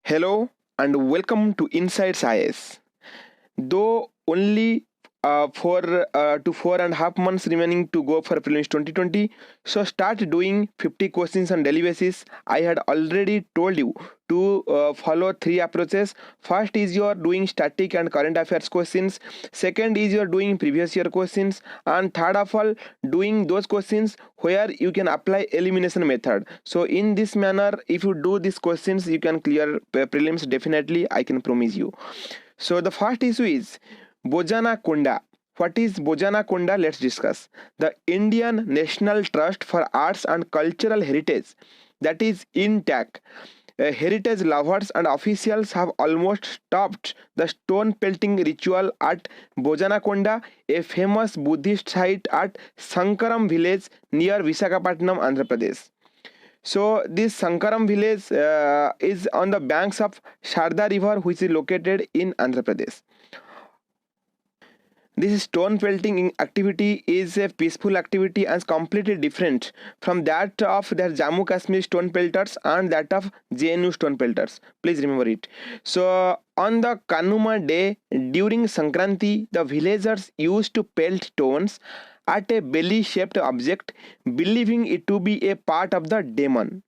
Hello and welcome to Inside Science. Though only 4 to 4.5 months remaining to go for prelims 2020, so start doing 50 questions on daily basis. I had already told you to follow three approaches. First is you are doing static and current affairs questions. Second is you are doing previous year questions, and third of all, doing those questions where you can apply elimination method. So in this manner, if you do these questions, you can clear prelims definitely. I can promise you. So the first issue is Bojjannakonda. What is Bojjannakonda? Let's discuss. The Indian National Trust for Arts and Cultural Heritage, that is intact. Heritage lovers and officials have almost stopped the stone pelting ritual at Bojjannakonda, a famous Buddhist site at Sankaram village near Visakhapatnam, Andhra Pradesh. So this Sankaram village is on the banks of Sharda river, which is located in Andhra Pradesh. This stone pelting activity is a peaceful activity and completely different from that of their Jammu Kashmir stone pelters and that of JNU stone pelters. Please remember it. So on the Kanuma day during Sankranti, the villagers used to pelt stones at a belly-shaped object, believing it to be a part of the demon.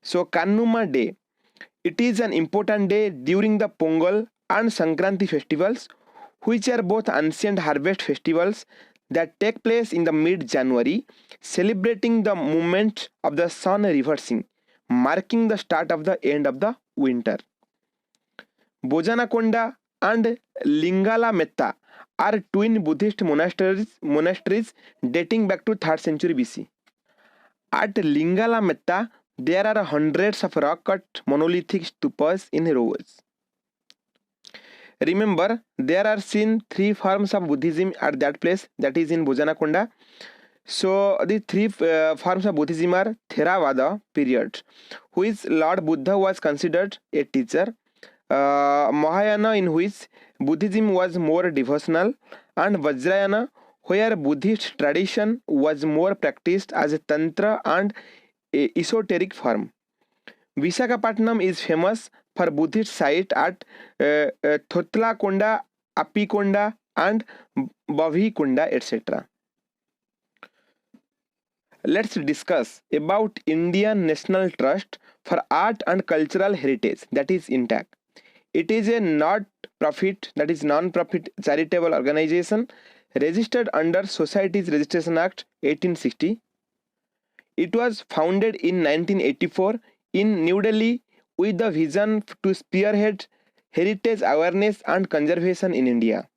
So Kanuma day, it is an important day during the Pongal and Sankranti festivals, which are both ancient harvest festivals that take place in the mid-January, celebrating the movement of the sun reversing, marking the start of the end of the winter. Bojjannakonda and Lingala Mehta are twin Buddhist monasteries dating back to 3rd century BC. At Lingala Mehta, there are hundreds of rock-cut monolithic stupas in rows. Remember, there are seen three forms of Buddhism at that place, that is in Bojjannakonda. So the three forms of Buddhism are Theravada period, which Lord Buddha was considered a teacher, Mahayana, in which Buddhism was more devotional, and Vajrayana, where Buddhist tradition was more practiced as a tantra and a esoteric form. Visakhapatnam is famous for Buddhist site at Thotlakonda, Apikonda and Bhavikonda, etc. Let's discuss about Indian National Trust for Art and Cultural Heritage, that is intact. It is a not-profit, that is non-profit charitable organization registered under Societies Registration Act 1860. It was founded in 1984 in New Delhi with the vision to spearhead heritage awareness and conservation in India.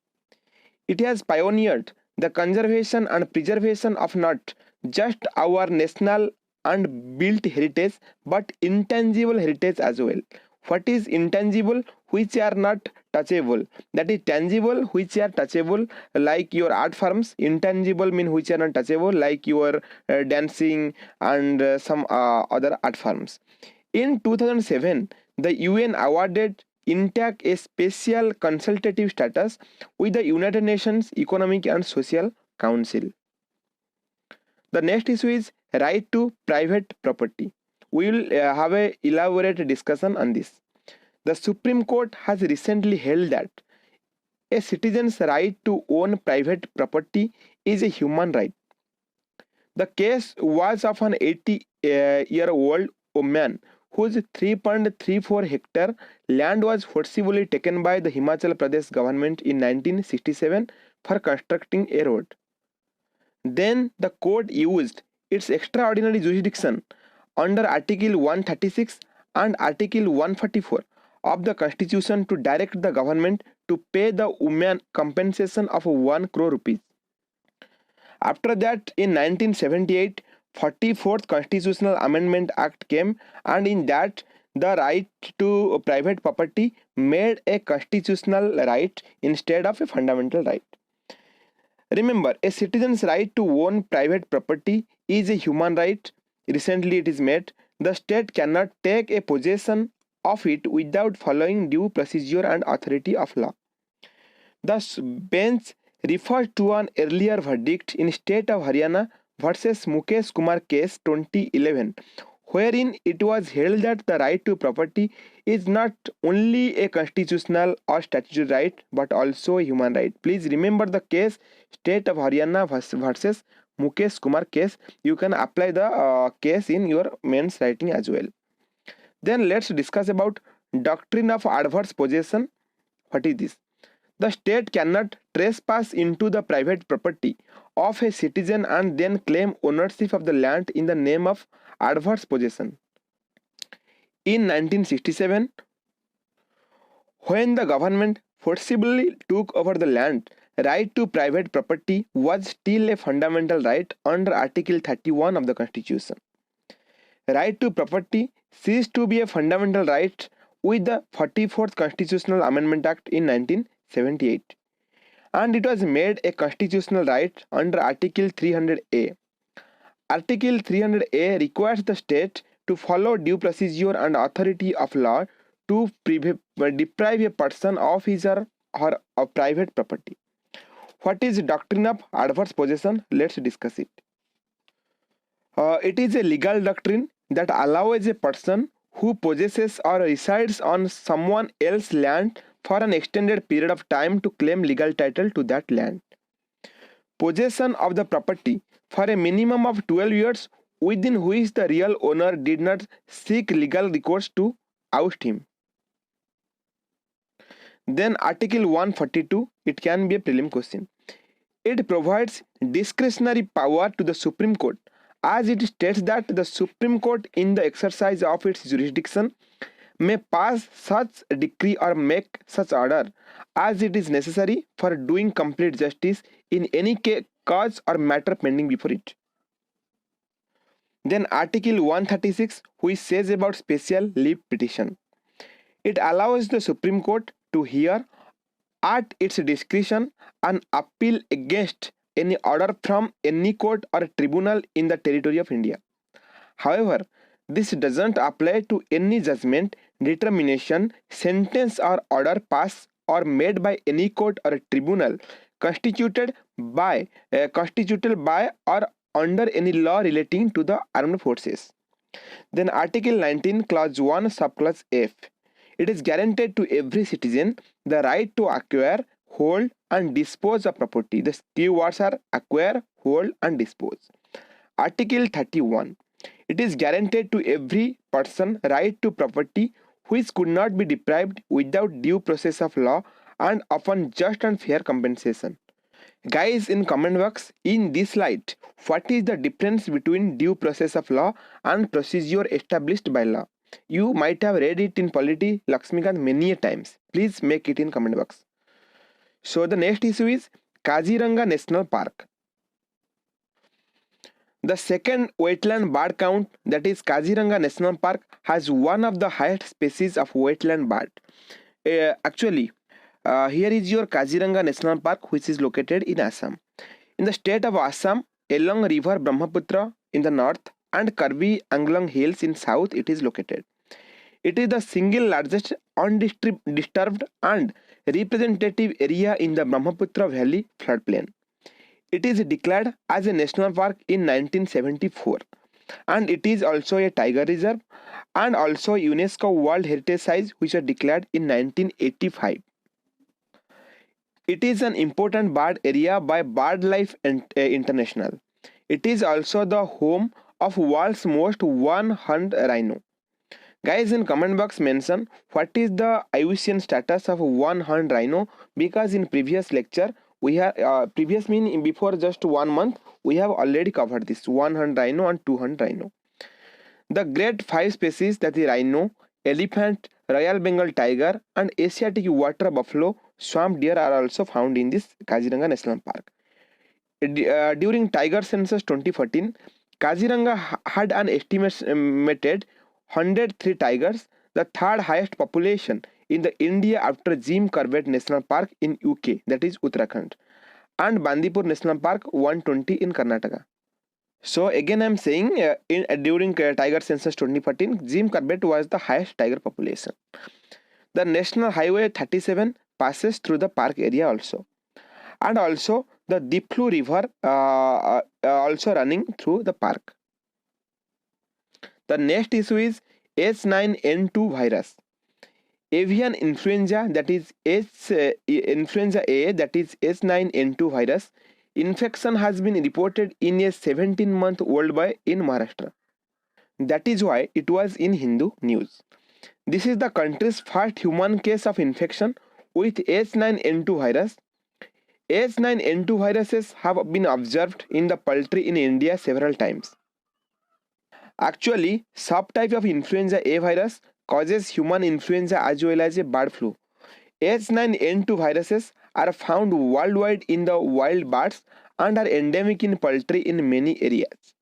It has pioneered the conservation and preservation of not just our national and built heritage but intangible heritage as well. What is intangible? Which are not touchable. That is tangible, which are touchable, like your art forms. Intangible mean which are not touchable, like your dancing and some other art forms. In 2007, the UN awarded INTAC a special consultative status with the United Nations Economic and Social Council. The next issue is right to private property. We will have a elaborate discussion on this. The Supreme Court has recently held that a citizen's right to own private property is a human right. The case was of an 80-year-old man whose 3.34 hectare land was forcibly taken by the Himachal Pradesh government in 1967 for constructing a road. Then the court used its extraordinary jurisdiction under Article 136 and Article 144 of the Constitution to direct the government to pay the woman compensation of 1 crore rupees. After that, in 1978, 44th Constitutional Amendment Act came, and in that the right to private property made a constitutional right instead of a fundamental right. Remember, a citizen's right to own private property is a human right. Recently it is made. The state cannot take a possession of it without following due procedure and authority of law. The bench refers to an earlier verdict in state of Haryana versus Mukesh Kumar case 2011, wherein it was held that the right to property is not only a constitutional or statutory right but also a human right. Please remember the case State of Haryana versus Mukesh Kumar case. You can apply the case in your mains writing as well. Then let's discuss about Doctrine of Adverse Possession. What is this? The state cannot trespass into the private property of a citizen and then claim ownership of the land in the name of adverse possession. In 1967, when the government forcibly took over the land, right to private property was still a fundamental right under Article 31 of the Constitution. Right to property ceased to be a fundamental right with the 44th Constitutional Amendment Act in 1978, and it was made a constitutional right under Article 300A. Article 300A requires the state to follow due procedure and authority of law to deprive a person of his or her of private property. What is Doctrine of Adverse Possession? Let's discuss it. It is a legal doctrine that allows a person who possesses or resides on someone else's land for an extended period of time to claim legal title to that land. Possession of the property for a minimum of 12 years within which the real owner did not seek legal recourse to oust him. Then Article 142, it can be a prelim question. It provides discretionary power to the Supreme Court, as it states that the Supreme Court in the exercise of its jurisdiction may pass such decree or make such order as it is necessary for doing complete justice in any cause or matter pending before it. Then Article 136, which says about special leave petition. It allows the Supreme Court to hear at its discretion an appeal against any order from any court or tribunal in the territory of India. However, this doesn't apply to any judgment, determination, sentence or order passed or made by any court or tribunal constituted by or under any law relating to the armed forces. Then Article 19, Clause 1, Subclause F. It is guaranteed to every citizen the right to acquire, hold and dispose of property. The key words are acquire, hold and dispose. Article 31. It is guaranteed to every person right to property which could not be deprived without due process of law and upon just and fair compensation. Guys, in comment box, in this slide, what is the difference between due process of law and procedure established by law? You might have read it in Polity Lakshmikant many a times. Please make it in comment box. So the next issue is Kaziranga National Park. The second wetland bird count, that is Kaziranga National Park, has one of the highest species of wetland bird. Here is your Kaziranga National Park, which is located in Assam. In the state of Assam, along river Brahmaputra in the north and Karbi Anglong Hills in south, it is located. It is the single largest undisturbed and representative area in the Brahmaputra Valley floodplain. It is declared as a national park in 1974, and it is also a tiger reserve and also UNESCO World Heritage Site, which was declared in 1985. It is an important bird area by BirdLife International. It is also the home of world's most one-horned rhino. Guys, in comment box mention what is the IUCN status of one-horned rhino, because in previous lecture we have before just 1 month we have already covered this one-horned rhino and two-horned rhino. The great 5 species, that is rhino, elephant, Royal Bengal tiger and Asiatic water buffalo, swamp deer are also found in this Kaziranga National Park. During Tiger Census 2014, Kaziranga had an estimated 103 tigers, the third highest population in the India after Jim Corbett National Park in UK, that is Uttarakhand, and Bandipur National Park 120 in Karnataka. So again I am saying during Tiger Census 2014, Jim Corbett was the highest tiger population. The National Highway 37 passes through the park area also, and also the Diplu River also running through the park. The next issue is H9N2 virus. Avian influenza, that is influenza A, that is H9N2 virus infection has been reported in a 17-month-old boy in Maharashtra. That is why it was in Hindu news. This is the country's first human case of infection with H9N2 virus. H9N2 viruses have been observed in the poultry in India several times. Actually, subtype of influenza A virus causes human influenza as well as a bird flu. H9N2 viruses are found worldwide in the wild birds and are endemic in poultry in many areas.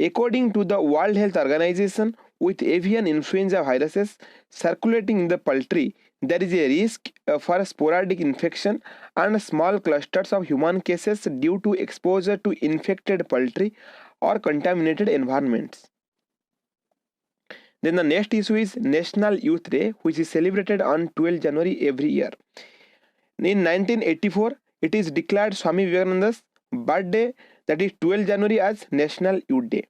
According to the World Health Organization, with avian influenza viruses circulating in the poultry, there is a risk for sporadic infection and small clusters of human cases due to exposure to infected poultry or contaminated environments. Then the next issue is National Youth Day, which is celebrated on 12 January every year. In 1984, it is declared Swami Vivekananda's birthday, that is 12 January, as National Youth Day.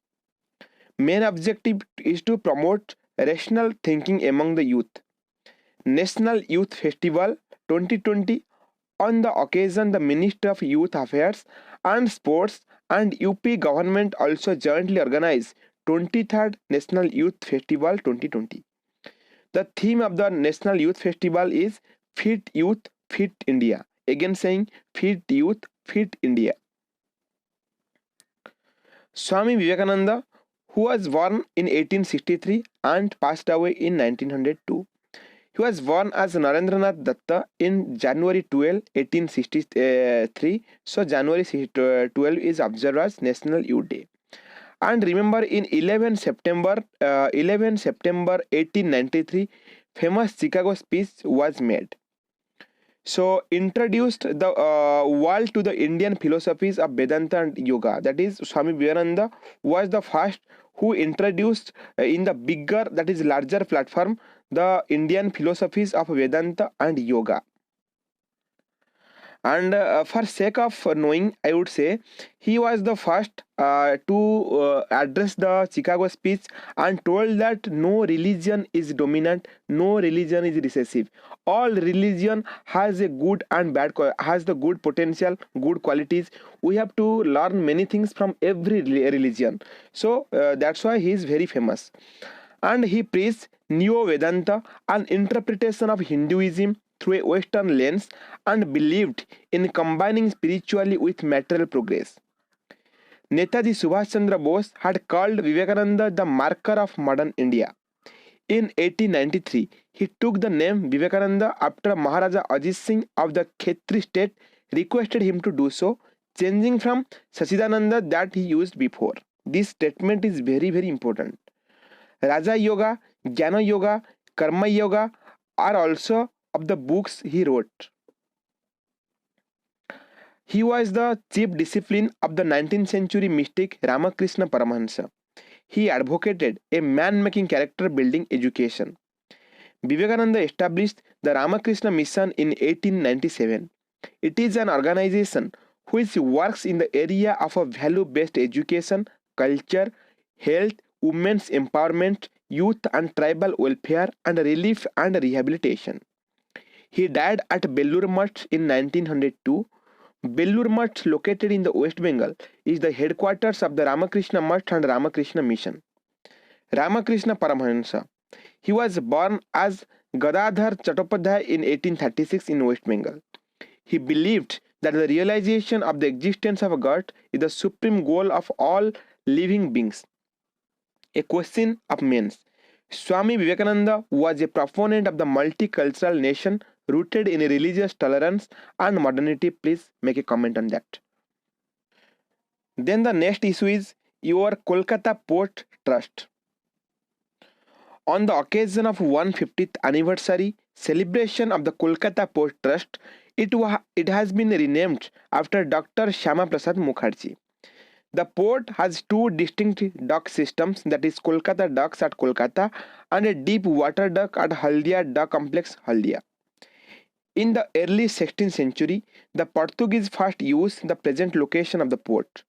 Main objective is to promote rational thinking among the youth. National Youth Festival 2020, on the occasion the Ministry of Youth Affairs and Sports and UP government also jointly organized 23rd National Youth Festival 2020. The theme of the National Youth Festival is Fit Youth, Fit India. Again saying Fit Youth, Fit India. Swami Vivekananda, who was born in 1863 and passed away in 1902. He was born as Narendranath Datta in January 12, 1863. So January 12 is observed as National Youth Day. And remember, in 11 September 1893, famous Chicago speech was made. So introduced the world to the Indian philosophies of Vedanta and Yoga. That is, Swami Vivekananda was the first who introduced in the bigger, that is larger platform, the Indian philosophies of Vedanta and Yoga. And for sake of knowing, I would say he was the first to address the Chicago speech and told that no religion is dominant, no religion is recessive. All religion has a good and bad, has the good potential, good qualities. We have to learn many things from every religion. So that's why he is very famous. And he preached Neo Vedanta, an interpretation of Hinduism through a Western lens, and believed in combining spiritually with material progress. Netaji Subhash Chandra Bose had called Vivekananda the marker of modern India. In 1893, he took the name Vivekananda after Maharaja Ajit Singh of the Khetri state requested him to do so, changing from Sachidananda that he used before. This statement is very, very important. Raja Yoga, Jnana Yoga, Karma Yoga are also of the books he wrote. He was the chief discipline of the 19th century mystic Ramakrishna Paramahansa. He advocated a man-making character building education. Vivekananda established the Ramakrishna Mission in 1897. It is an organization which works in the area of a value-based education, culture, health, women's empowerment, youth and tribal welfare, and relief and rehabilitation. He died at Bellur Mutt in 1902. Bellur Mutt, located in the West Bengal, is the headquarters of the Ramakrishna Mutt and Ramakrishna Mission. Ramakrishna Paramahansa. He was born as Gadadhar Chattopadhyay in 1836 in West Bengal. He believed that the realization of the existence of a God is the supreme goal of all living beings. A question of means. Swami Vivekananda was a proponent of the multicultural nation rooted in religious tolerance and modernity. Please make a comment on that. Then the next issue is your Kolkata Port Trust. On the occasion of 150th anniversary celebration of the Kolkata Port Trust, it has been renamed after Dr. Shyama Prasad Mukherjee. The port has two distinct dock systems, that is Kolkata Docks at Kolkata and a deep water dock at Haldia Dock Complex, Haldia. In the early 16th century, the Portuguese first used the present location of the port.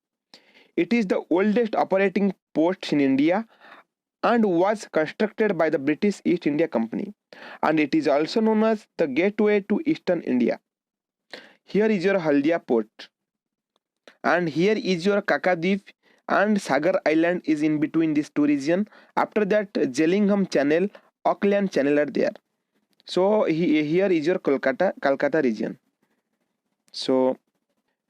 It is the oldest operating port in India and was constructed by the British East India Company, and it is also known as the gateway to Eastern India. Here is your Haldia port, and here is your Kakadweep, and Sagar Island is in between these two regions. After that, Jellingham Channel, Auckland Channel are there. So here is your Kolkata region. So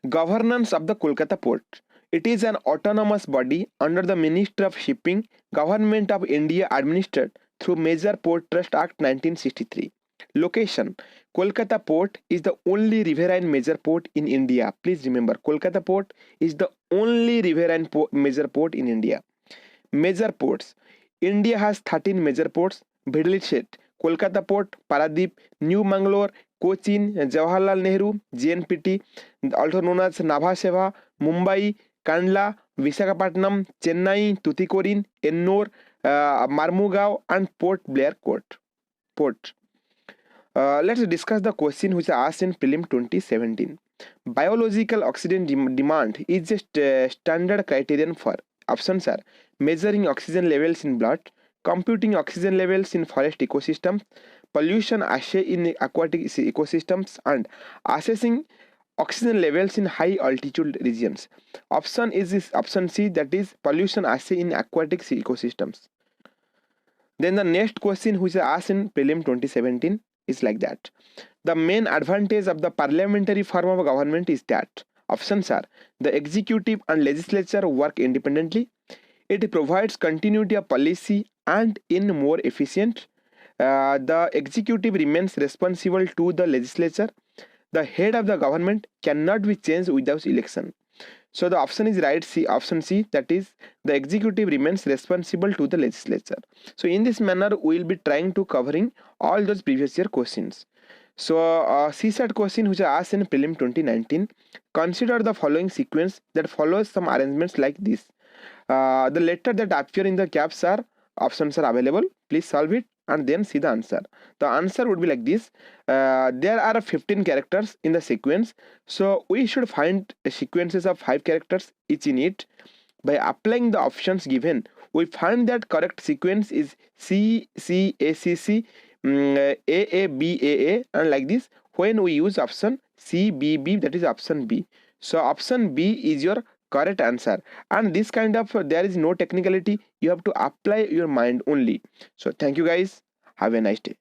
governance of the Kolkata port. It is an autonomous body under the Ministry of Shipping, Government of India, administered through Major Port Trust Act 1963. Location: Kolkata port is the only riverine major port in India. Please remember, Kolkata port is the only riverine major port in India. Major ports: India has 13 major ports. Bhidli, Kolkata port, Paradip, New Mangalore, Cochin, Jawaharlal Nehru, JNPT, also known as Nabha Seva, Mumbai, Kandla, Visakhapatnam, Chennai, Tuticorin, Ennore, Marmugao, and Port Blair Port. Let's discuss the question which is asked in Prelim 2017. Biological oxygen demand is a standard criterion for options are measuring oxygen levels in blood, computing oxygen levels in forest ecosystems, pollution assay in aquatic ecosystems, and assessing oxygen levels in high altitude regions. Option is option C, that is pollution assay in aquatic ecosystems. Then the next question which is asked in Prelim 2017 is like that. The main advantage of the parliamentary form of government is that options are the executive and legislature work independently, it provides continuity of policy and in more efficient, the executive remains responsible to the legislature, the head of the government cannot be changed without election. So the option is right, C, option C, that is the executive remains responsible to the legislature. So in this manner we will be trying to covering all those previous year questions. So CSAT question which I asked in Prelim 2019, consider the following sequence that follows some arrangements like this. The letter that appear in the caps are options are available, please solve it and then see the answer. The answer would be like this. There are 15 characters in the sequence, so we should find sequences of 5 characters each in it. By applying the options given, we find that correct sequence is C C A C C, A A B A A, and like this when we use option C B B, that is option B. So option B is your correct answer, and this kind of there is no technicality, you have to apply your mind only. So thank you guys, have a nice day.